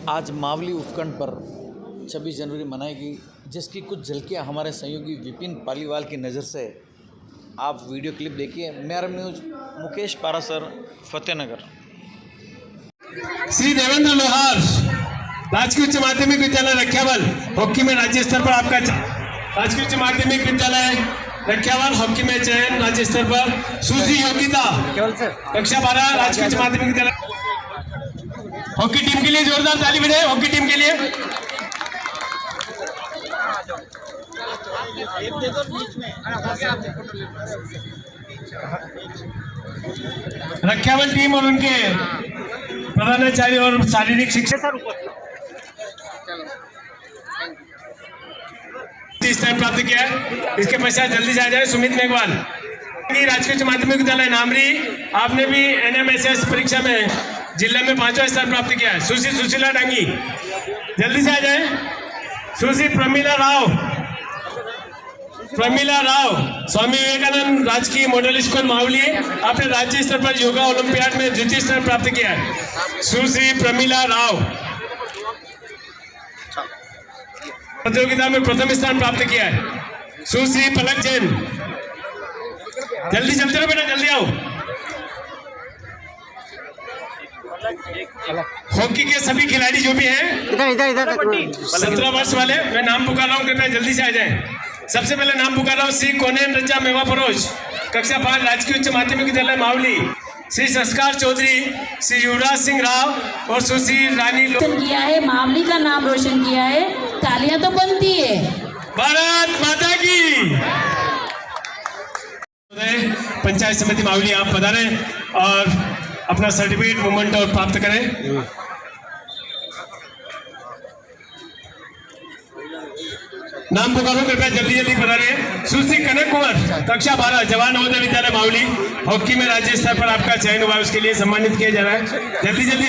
आज मावली उपखंड पर 26 जनवरी मनाई गई, जिसकी कुछ झलकियां हमारे सहयोगी विपिन पालीवाल की नज़र से आप वीडियो क्लिप देखिए। मेरा न्यूज़ मुकेश पारासर, फतेहनगर। श्री देवेंद्र लोहार राजकीय उच्च माध्यमिक विद्यालय रखियावाल हॉकी में राज्य स्तर पर आपका राजकीय उच्च माध्यमिक विद्यालय रखियावाल हॉकी में चयन राज्य स्तर पर। सुश्री योगिता कक्षा 12 राजकीय उच्च माध्यमिक विद्यालय हॉकी टीम के लिए जोरदार ताली बजाएं। हॉकी टीम के लिए रखियावाल टीम और उनके प्रधानाचार्य और शारीरिक शिक्षक स्थान प्राप्त किया है। इसके पश्चात जल्दी से आ जाए सुमित मेघवाल, राजकीय उच्च माध्यमिक विद्यालय नामरी। आपने भी NMSS परीक्षा में जिले में 5वां स्थान प्राप्त किया है। सुश्री सुशीला डांगी, जल्दी से आ जाए। सुश्री प्रमीला राव स्वामी विवेकानंद राजकीय मॉडल स्कूल मावली, आपने राज्य स्तर पर योगा ओलंपियाड में द्वितीय स्थान प्राप्त किया है। सुश्री प्रमीला राव प्रतियोगिता में प्रथम स्थान प्राप्त किया है। सुश्री पलक जैन, जल्दी चलते रहो बेटा, जल्दी आओ। हॉकी के सभी खिलाड़ी जो भी हैं इधर 17 वर्ष वाले, मैं नाम पुकार रहा हूँ, कृपया जल्दी से आ जाएं। सबसे पहले नाम पुकार रहा हूँ श्री कोनेन रजा मेवा फरोज कक्षा 5 राजकीय उच्च माध्यमिक विद्यालय मावली, श्री संस्कार चौधरी, श्री युवराज सिंह राव और सुश्री रानी किया है, मावली का नाम रोशन किया है। तालियां तो बनती है। भारत माता की। पंचायत समिति मावली आप पधारें और अपना सर्टिफिकेट मूवमेंट और प्राप्त करें। नाम पुकारो कृपया जल्दी जल्दी पधारें। सुश्री कनक कुमार कक्षा 12 जवान नवोदय विद्यालय मावली, हॉकी में राज्य स्तर पर आपका चयन हुआ, उसके लिए सम्मानित किया जा रहा है। जल्दी जल्दी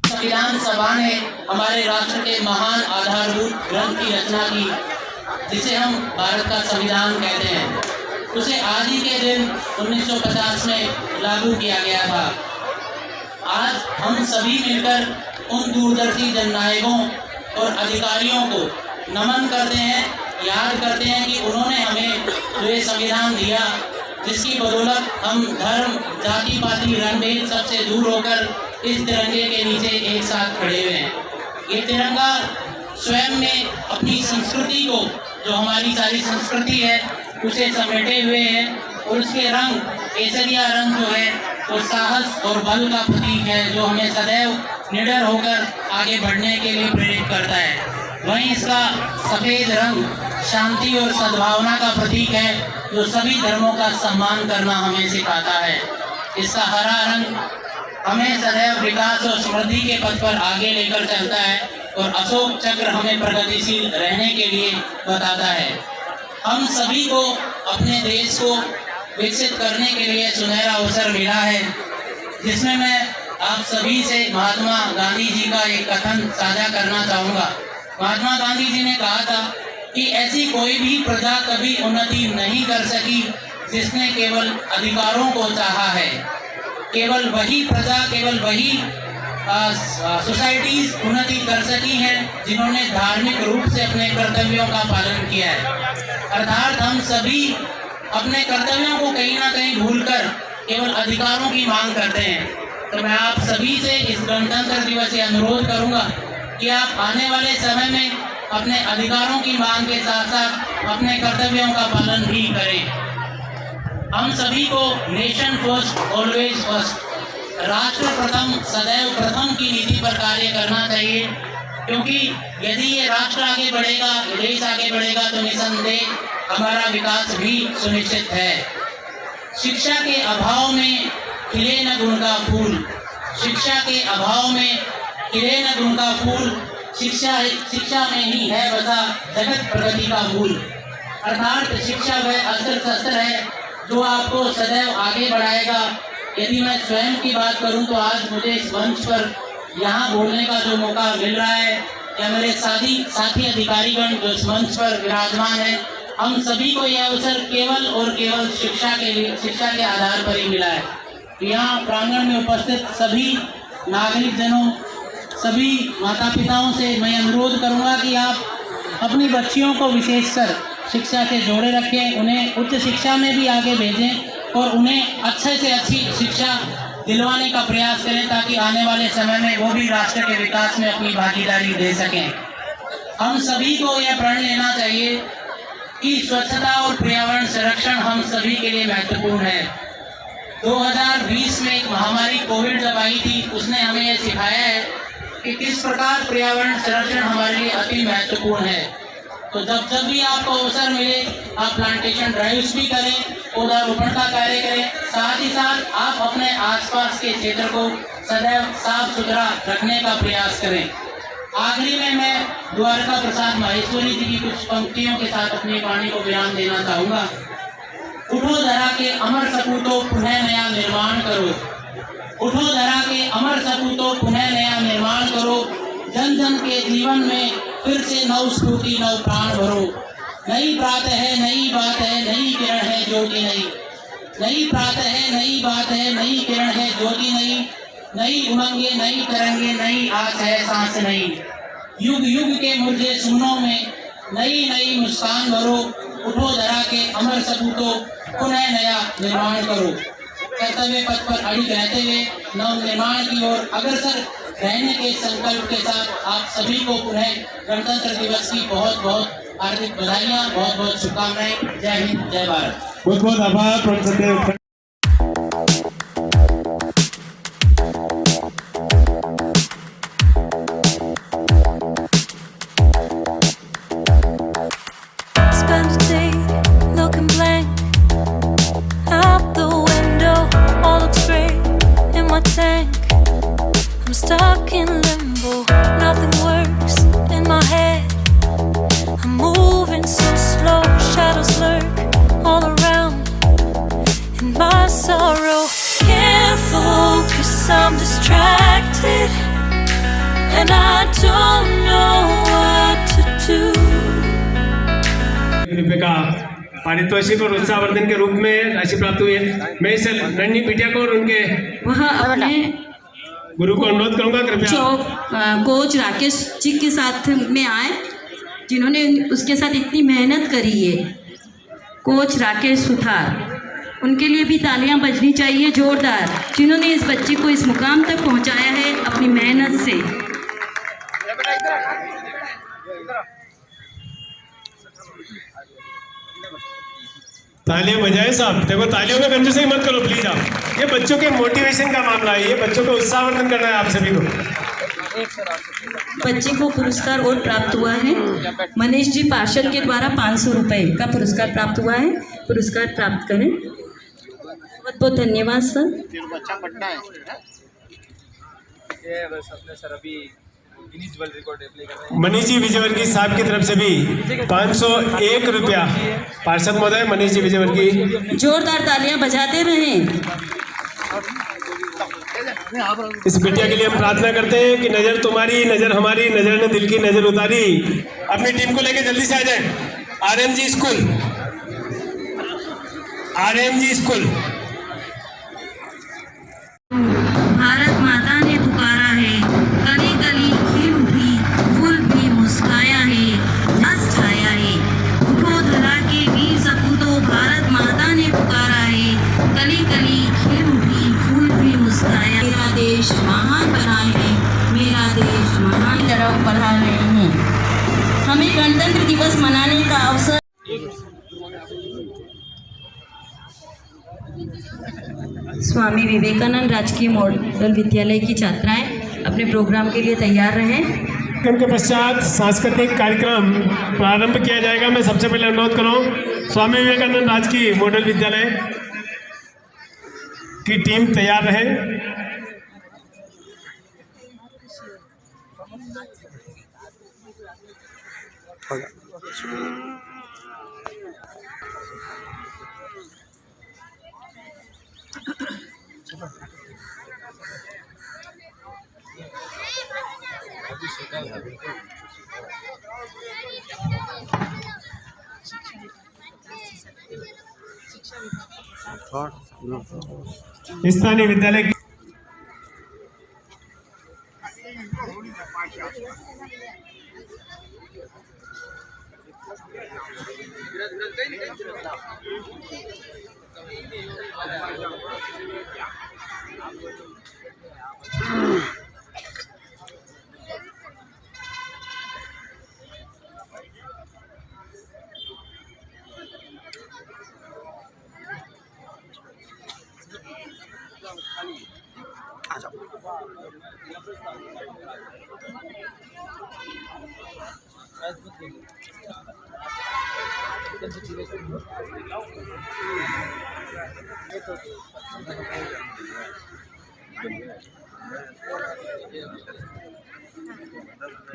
संविधान सभा ने हमारे राष्ट्र के महान आधारभूत ग्रंथ की रचना की, जिसे हम भारत का संविधान कहते हैं। उसे आज ही के दिन 1950 में लागू किया गया था। आज हम सभी मिलकर उन दूरदर्शी जननायकों और अधिकारियों को नमन करते हैं, याद करते हैं कि उन्होंने हमें जो ये संविधान दिया, जिसकी बदौलत हम धर्म, जाति पाति, रंग भेद सबसे दूर होकर इस तिरंगे के नीचे एक साथ खड़े हुए हैं। ये तिरंगा स्वयं में अपनी संस्कृति को, जो हमारी सारी संस्कृति है, उसे समेटे हुए हैं और उसके रंग, केसरिया रंग जो है तो साहस और बल का प्रतीक है, जो हमें सदैव निडर होकर आगे बढ़ने के लिए प्रेरित करता है। वहीं इसका सफ़ेद रंग शांति और सद्भावना का प्रतीक है, जो सभी धर्मों का सम्मान करना हमें सिखाता है। इसका हरा रंग हमें सदैव विकास और समृद्धि के पथ पर आगे लेकर चलता है, और अशोक चक्र हमें प्रगतिशील रहने के लिए बताता है। हम सभी को अपने देश को विकसित करने के लिए सुनहरा अवसर मिला है, जिसमें मैं आप सभी से महात्मा गांधी जी का एक कथन साझा करना चाहूँगा। महात्मा गांधी जी ने कहा था कि ऐसी कोई भी प्रजा कभी उन्नति नहीं कर सकी जिसने केवल अधिकारों को चाहा है। केवल वही प्रजा, केवल वही सोसाइटीज उन्नति कर सकी हैं जिन्होंने धार्मिक रूप से अपने कर्तव्यों का पालन किया है। अर्थात हम सभी अपने कर्तव्यों को कहीं ना कहीं भूलकर केवल अधिकारों की मांग करते हैं। तो मैं आप सभी से इस गणतंत्र दिवस से अनुरोध करूंगा कि आप आने वाले समय में अपने अधिकारों की मांग के साथ साथ अपने कर्तव्यों का पालन भी करें। हम सभी को नेशन फर्स्ट ऑलवेज फर्स्ट, राष्ट्र प्रथम सदैव प्रथम की नीति पर कार्य करना चाहिए, क्योंकि यदि ये राष्ट्र आगे बढ़ेगा, देश आगे बढ़ेगा, तो निसंदेह हमारा विकास भी सुनिश्चित है। शिक्षा के अभाव में खिले न गुण का फूल, शिक्षा के अभाव में खिले न गुण का फूल, शिक्षा में ही है बसा जगत प्रगति का मूल। अर्थात शिक्षा वह अस्त्र शस्त्र है जो आपको सदैव आगे बढ़ाएगा। यदि मैं स्वयं की बात करूं तो आज मुझे इस मंच पर यहाँ बोलने का जो मौका मिल रहा है, या मेरे साथी अधिकारीगण जो इस मंच पर विराजमान है, हम सभी को यह अवसर केवल और केवल शिक्षा के आधार पर ही मिला है। यहाँ प्रांगण में उपस्थित सभी नागरिक जनों, सभी माता पिताओं से मैं अनुरोध करूँगा कि आप अपनी बच्चियों को विशेषकर शिक्षा से जोड़े रखें, उन्हें उच्च शिक्षा में भी आगे भेजें और उन्हें अच्छे से अच्छी शिक्षा दिलवाने का प्रयास करें, ताकि आने वाले समय में वो भी राष्ट्र के विकास में अपनी भागीदारी दे सकें। हम सभी को यह प्रण लेना चाहिए कि स्वच्छता और पर्यावरण संरक्षण हम सभी के लिए महत्वपूर्ण है। 2020 में एक महामारी कोविड जब आई थी, उसने हमें यह सिखाया है कि किस प्रकार पर्यावरण संरक्षण हमारे लिए अति महत्वपूर्ण है। तो जब भी आपको अवसर मिले, आप प्लांटेशन ड्राइव्स भी करें, पौधारोपण का कार्य करें, साथ ही साथ आप अपने आसपास के क्षेत्र को सदैव साफ सुथरा रखने का प्रयास करें। आखिरी में मैं द्वारका प्रसाद माहेश्वरी जी की कुछ पंक्तियों के साथ अपनी वाणी को विराम देना चाहूँगा। उठो धरा के अमर सपूतों पुनः नया निर्माण करो, उठो धरा के अमर सपूतों पुनः नया निर्माण करो, जन जन के जीवन में फिर से नव स्फूर्ति नव प्राण भरो। नई प्रात है, नई बात है, नई किरण है ज्योति नई, नई प्रात है, नई बात है, नई किरण है ज्योति नई, नई उमंगे, नई तरंगे, नई आस है सांस नई, युग युग के मुरझे सुनों में नई नई मुस्कान भरो, उठो धरा के अमर सपूतों पुनः नया निर्माण करो। कर्तव्य पथ पर अड़िग रहते हुए नव निर्माण की ओर अग्रसर रहने के संकल्प के साथ आप सभी को पुनः गणतंत्र दिवस की बहुत बहुत हार्दिक बधाइयाँ, बहुत बहुत शुभकामनाएं। जय हिंद, जय भारत। बहुत बहुत आभार। Spend a day looking blank out the window, all looks great in my tank. I'm stuck in limbo, nothing works in my head. I'm moving so slow, shadows lurk all around in my sorrow. Can't focus, I'm distracted, and I don't know what to do. रुपये का पारितोषिक और उत्साहवर्धन के रूप में राशि प्राप्त हुई है। मैं इस नन्ही बिटिया को और उनके वह अपने गुरु को अनुरोध करूंगा कृपया कोच राकेश जी के साथ में आए, जिन्होंने उसके साथ इतनी मेहनत करी है। कोच राकेश सुथार, उनके लिए भी तालियां बजनी चाहिए जोरदार, जिन्होंने इस बच्चे को इस मुकाम तक पहुंचाया है अपनी मेहनत से। तालियां बजाए साहब। देखो तालियों में कंजूसी मत करो प्लीज आप। ये बच्चों के मोटिवेशन का मामला है, ये बच्चों को उत्साहवर्धन करना है आप सभी को। बच्चे को पुरस्कार और प्राप्त हुआ है। मनीष जी पार्षद के द्वारा 500 रुपये का पुरस्कार प्राप्त हुआ है। पुरस्कार प्राप्त करें। बहुत बहुत धन्यवाद सर। मनीष जी विजयवर्गीय साहब की तरफ से भी 501 रुपया पार्षद महोदय मनीष जी विजयवर्गीय। जोरदार तालियां बजाते रहें। इस बिटिया के लिए हम प्रार्थना करते हैं कि नजर तुम्हारी नजर हमारी, नजर ने दिल की नजर उतारी। अपनी टीम को लेकर जल्दी से आ जाए। RMG school, RMG school. Bharat माता ने पुकारा है, गली गली खिल उठी, फूल भी मुस्काया है, हंस छाया है। उठो धरा के वीर सपूतों, भारत माता ने पुकारा है, गली गली खिल उठी, फूल भी मुस्काया। मेरा देश महान बना है, मेरा देश महान तरफ बढ़ा रहे हैं। हमें गणतंत्र दिवस मनाने का अवसर। स्वामी विवेकानंद राजकीय मॉडल विद्यालय की छात्राएं अपने प्रोग्राम के लिए तैयार रहें। कार्यक्रम के पश्चात सांस्कृतिक कार्यक्रम प्रारंभ किया जाएगा। मैं सबसे पहले अनुरोध करूं स्वामी विवेकानंद राजकीय मॉडल विद्यालय की टीम तैयार रहे। स्थानीय विद्यालय की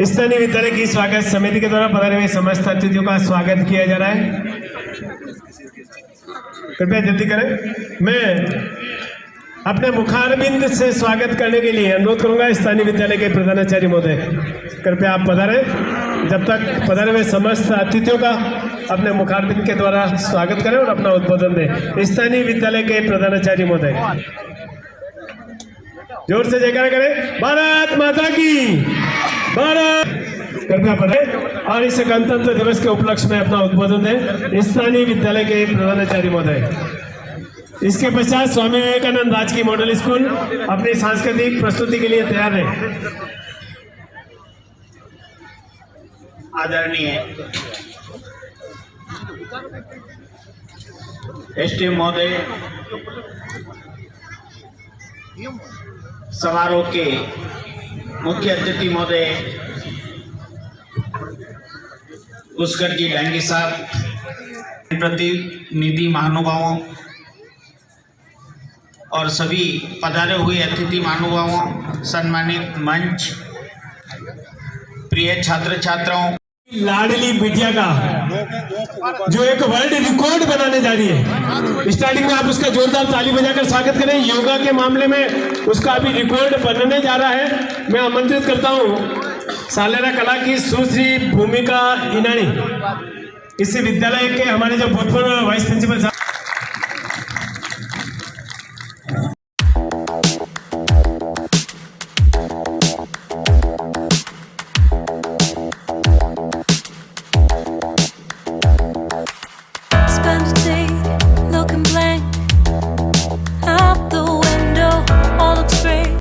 स्थानीय विद्यालय की स्वागत समिति के द्वारा पधारे हुए समस्त अतिथियों का स्वागत किया जा रहा है। कृपया जल्दी करें। मैं अपने मुखारबिंद से स्वागत करने के लिए अनुरोध करूंगा स्थानीय विद्यालय के प्रधानाचार्य महोदय, कृपया आप पधारें। जब तक पधारे हुए समस्त अतिथियों का अपने मुखारबिंद के द्वारा स्वागत करें और अपना उद्बोधन दें। स्थानीय विद्यालय के प्रधानाचार्य महोदय जोर से जयकारा करें। भारत माता की भारत। कृपया पढ़ें और इस गणतंत्र दिवस के उपलक्ष्य में अपना उद्बोधन दें स्थानीय विद्यालय के प्रधानाचार्य महोदय। इसके पश्चात स्वामी विवेकानंद राजकीय मॉडल स्कूल अपनी सांस्कृतिक प्रस्तुति के लिए तैयार है। आदरणीय एसडीएम महोदय, समारोह के मुख्य अतिथि महोदय, पुष्कर जी डांगी साहब, प्रतिनिधि महानुभावों और सभी पधारे हुए अतिथि महानुभावों, सम्मानित मंच, प्रिय छात्र छात्राओं, लाडली बिटिया का जो एक वर्ल्ड रिकॉर्ड बनाने जा रही है। स्टार्टिंग में आप उसका जोरदार ताली बजाकर स्वागत करें। योगा के मामले में उसका अभी रिकॉर्ड बनने जा रहा है। मैं आमंत्रित करता हूं सालेरा कला की सुश्री भूमिका इनानी, इस विद्यालय के हमारे जो भूतपूर्व वाइस प्रिंसिपल साहब